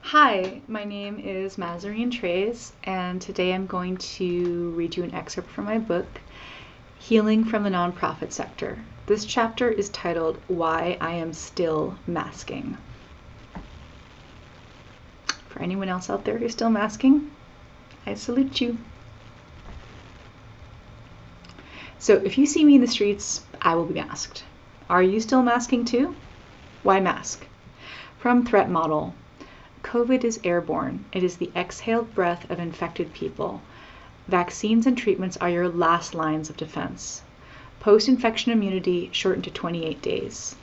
Hi, my name is Mazarine Treyes, and today I'm going to read you an excerpt from my book, Healing from the Nonprofit Sector. This chapter is titled, Why I Am Still Masking. For anyone else out there who's still masking, I salute you. So if you see me in the streets, I will be masked. Are you still masking too? Why mask? From Threat Model. COVID is airborne. It is the exhaled breath of infected people. Vaccines and treatments are your last lines of defense. Post-infection immunity shortened to 28 days.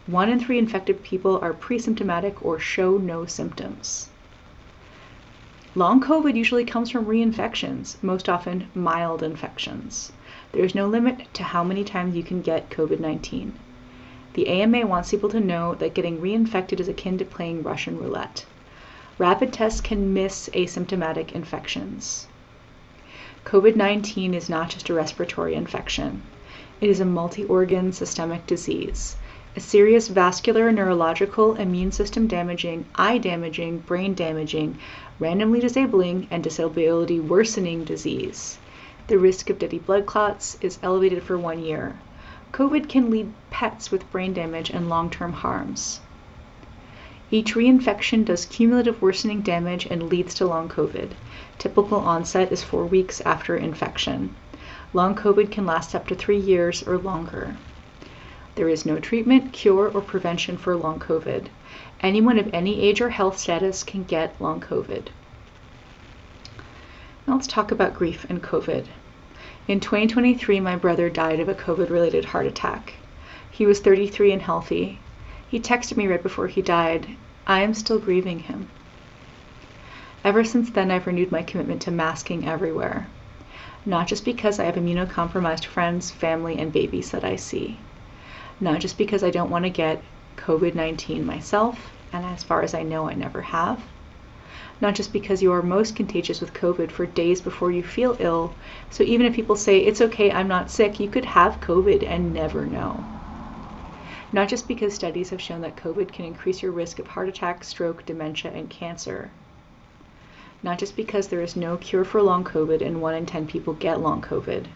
1 in 3 infected people are pre-symptomatic or show no symptoms. Long COVID usually comes from reinfections, most often mild infections. There is no limit to how many times you can get COVID-19. The AMA wants people to know that getting reinfected is akin to playing Russian Roulette. Rapid tests can miss asymptomatic infections. COVID-19 is not just a respiratory infection. It is a multi-organ systemic disease, a serious vascular, neurological, immune system damaging, eye damaging, brain damaging, randomly disabling, and disability worsening disease. The risk of deadly blood clots is elevated for 1 year. COVID can lead pets with brain damage and long-term harms. Each reinfection does cumulative worsening damage and leads to long COVID. Typical onset is 4 weeks after infection. Long COVID can last up to 3 years or longer. There is no treatment, cure, or prevention for long COVID. Anyone of any age or health status can get long COVID. Now let's talk about grief and COVID. In 2023, my brother died of a COVID-related heart attack. He was 33 and healthy. He texted me right before he died, I am still grieving him. Ever since then, I've renewed my commitment to masking everywhere. Not just because I have immunocompromised friends, family, and babies that I see. Not just because I don't want to get COVID-19 myself, and as far as I know, I never have. Not just because you are most contagious with COVID for days before you feel ill, so even if people say, it's okay, I'm not sick, you could have COVID and never know. Not just because studies have shown that COVID can increase your risk of heart attack, stroke, dementia, and cancer. Not just because there is no cure for long COVID and 1 in 10 people get long COVID.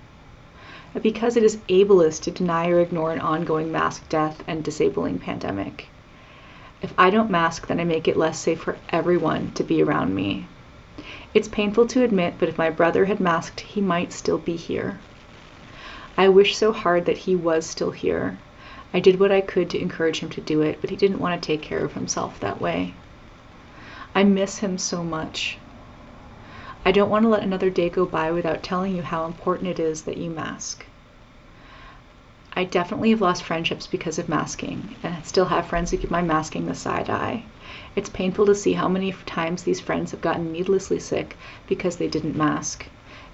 But because it is ableist to deny or ignore an ongoing mass death and disabling pandemic. If I don't mask, then I make it less safe for everyone to be around me. It's painful to admit, but if my brother had masked, he might still be here. I wish so hard that he was still here. I did what I could to encourage him to do it, but he didn't want to take care of himself that way. I miss him so much. I don't want to let another day go by without telling you how important it is that you mask. I definitely have lost friendships because of masking, and I still have friends who give my masking the side eye. It's painful to see how many times these friends have gotten needlessly sick because they didn't mask.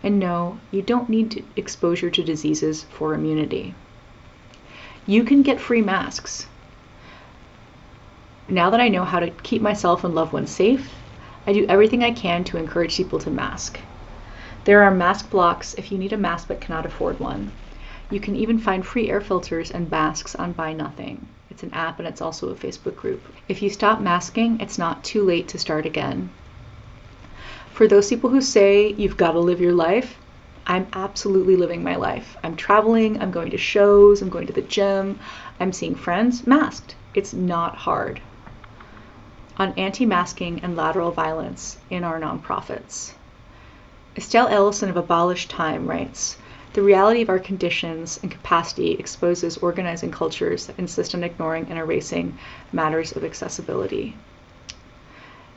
And no, you don't need exposure to diseases for immunity. You can get free masks. Now that I know how to keep myself and loved ones safe, I do everything I can to encourage people to mask. There are mask blocks if you need a mask but cannot afford one. You can even find free air filters and masks on Buy Nothing. It's an app and it's also a Facebook group. If you stop masking, it's not too late to start again. For those people who say you've got to live your life, I'm absolutely living my life. I'm traveling, I'm going to shows, I'm going to the gym, I'm seeing friends masked. It's not hard. On anti-masking and lateral violence in our nonprofits. Estelle Ellison of Abolish Time writes, the reality of our conditions and capacity exposes organizing cultures that insist on ignoring and erasing matters of accessibility.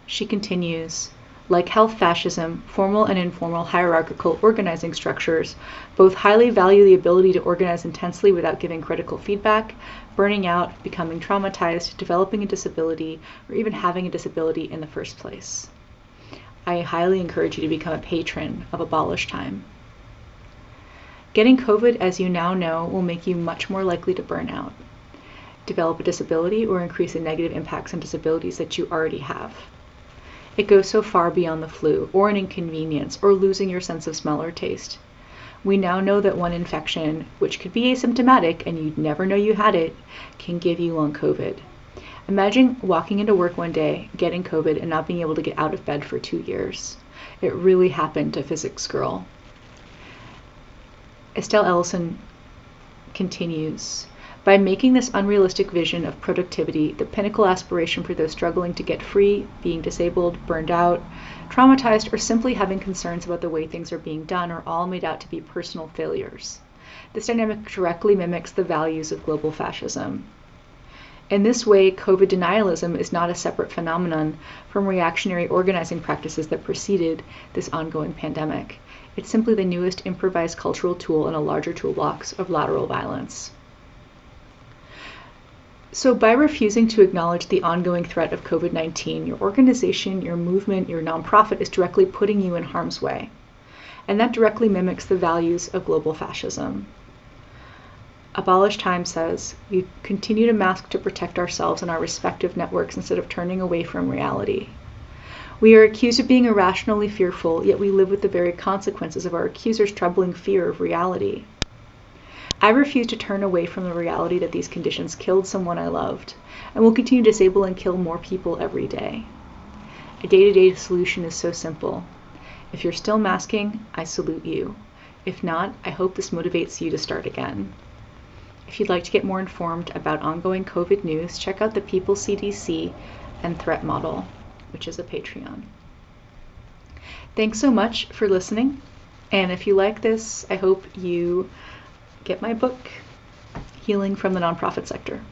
She continues, like health fascism, formal and informal hierarchical organizing structures both highly value the ability to organize intensely without giving critical feedback, burning out, becoming traumatized, developing a disability, or even having a disability in the first place. I highly encourage you to become a patron of Abolish Time. Getting COVID, as you now know, will make you much more likely to burn out, develop a disability, or increase the negative impacts and disabilities that you already have. It goes so far beyond the flu, or an inconvenience, or losing your sense of smell or taste. We now know that one infection, which could be asymptomatic and you'd never know you had it, can give you long COVID. Imagine walking into work one day, getting COVID, and not being able to get out of bed for 2 years. It really happened to physics girl. Estelle Ellison continues, by making this unrealistic vision of productivity the pinnacle aspiration for those struggling to get free, being disabled, burned out, traumatized, or simply having concerns about the way things are being done are all made out to be personal failures. This dynamic directly mimics the values of global fascism. In this way, COVID denialism is not a separate phenomenon from reactionary organizing practices that preceded this ongoing pandemic. It's simply the newest improvised cultural tool in a larger toolbox of lateral violence. So by refusing to acknowledge the ongoing threat of COVID-19, your organization, your movement, your nonprofit is directly putting you in harm's way. And that directly mimics the values of global fascism. Abolish Time says, we continue to mask to protect ourselves and our respective networks instead of turning away from reality. We are accused of being irrationally fearful, yet we live with the very consequences of our accusers' troubling fear of reality. I refuse to turn away from the reality that these conditions killed someone I loved, and will continue to disable and kill more people every day. A day-to-day solution is so simple. If you're still masking, I salute you. If not, I hope this motivates you to start again. If you'd like to get more informed about ongoing COVID news, check out the People CDC and Threat Model, which is a Patreon. Thanks so much for listening, and if you like this, I hope you get my book, Healing from the Nonprofit Sector.